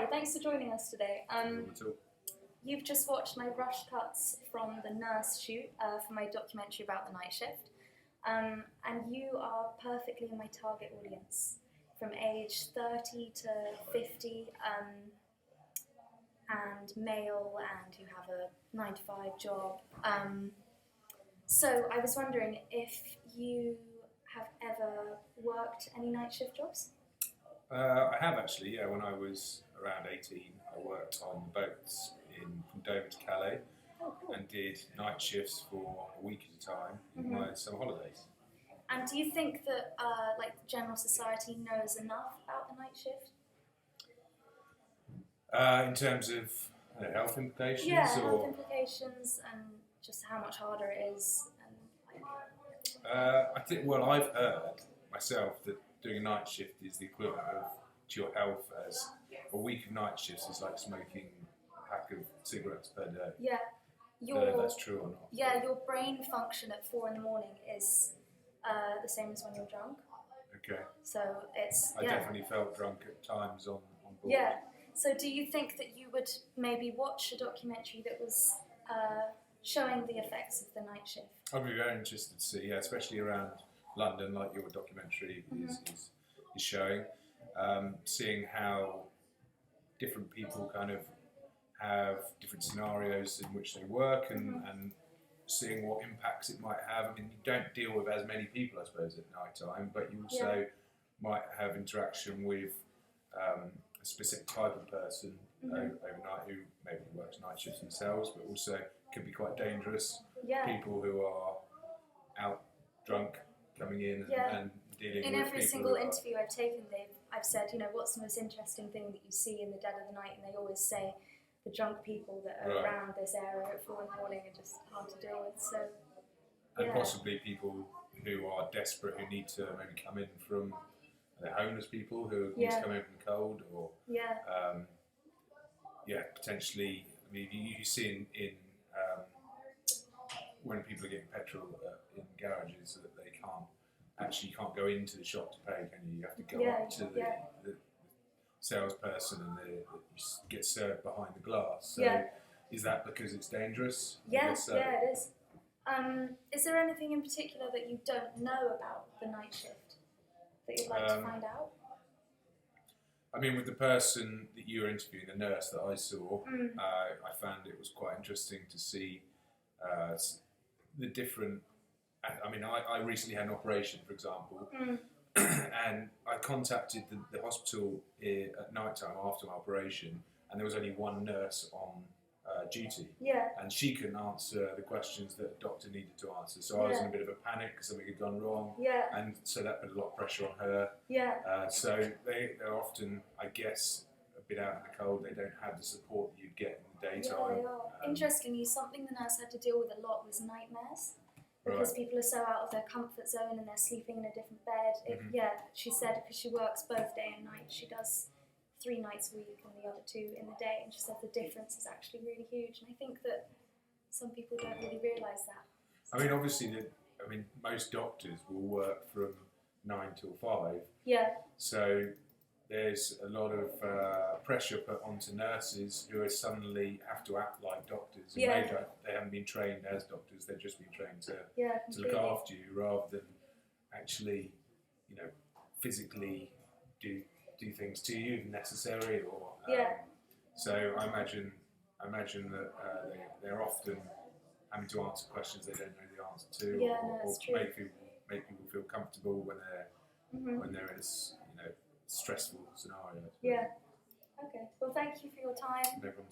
Hi, thanks for joining us today. At all. You've just watched my rush cuts from the nurse shoot for my documentary about the night shift, and you are perfectly in my target audience, from age 30 to 50, and male, and who have a 9 to 5 job. So I was wondering if you have ever worked any night shift jobs? I have actually, yeah. When I was around 18, I worked on the boats from Dover to Calais Oh, cool. and did night shifts for a week at a time in my summer holidays. And do you think that like general society knows enough about the night shift? In terms of health implications, Yeah, health implications and just how much harder it is. And I think. Well, I've heard myself that doing a night shift is the equivalent to your health as a week of night shifts is like smoking a pack of cigarettes per day. yeah, I don't know if that's true or not. Yeah, your brain function at 4 in the morning is the same as when you're drunk. Okay. So it's I definitely felt drunk at times on board. Yeah. So do you think that you would maybe watch a documentary that was showing the effects of the night shift? I'd be very interested to see, yeah, especially around London, like your documentary is showing, seeing how different people kind of have different scenarios in which they work and seeing what impacts it might have. I mean, you don't deal with as many people, I suppose, at night time, but you also might have interaction with a specific type of person overnight who maybe works night shifts themselves, but also can be quite dangerous. Yeah. People who are out drunk coming in and dealing in with every people single who are, interview I've taken, I've said, what's the most interesting thing that you see in the dead of the night, and they always say the drunk people that are around this area at 4 in the morning are just hard to deal with. So, and possibly people who are desperate, who need to maybe come in from homeless people who need to come in from the cold, or potentially. I mean, you see in when people are getting petrol in garages that they can't go into the shop to pay, can you? You have to go up to the salesperson and you get served behind the glass. So is that because it's dangerous? Yeah, it is. Is there anything in particular that you don't know about the night shift that you'd like to find out? I mean, with the person that you were interviewing, the nurse that I saw, I found it was quite interesting to see the different. I mean, I recently had an operation, for example, and I contacted the hospital at night time after my operation, and there was only one nurse on duty, and she couldn't answer the questions that the doctor needed to answer. So I was in a bit of a panic because something had gone wrong, and so that put a lot of pressure on her. So they're often, I guess, a bit out in the cold. They don't have the support that you'd get in the daytime. Yeah, they are. Interestingly, something the nurse had to deal with a lot was nightmares. Because people are so out of their comfort zone and they're sleeping in a different bed. She said because she works both day and night, she does 3 nights a week and the other 2 in the day, and she said the difference is actually really huge. And I think that some people don't really realise that. I mean, obviously, most doctors will work from 9 till 5. Yeah. So there's a lot of pressure put onto nurses who are suddenly have to act like doctors. And they haven't been trained as doctors. They've just been trained to look after you rather than actually, physically do things to you if necessary. Or so I imagine that they're often having to answer questions they don't know the answer to, or make people feel comfortable when they're in a stressful scenario. Yeah. Okay. Well, thank you for your time. No problem.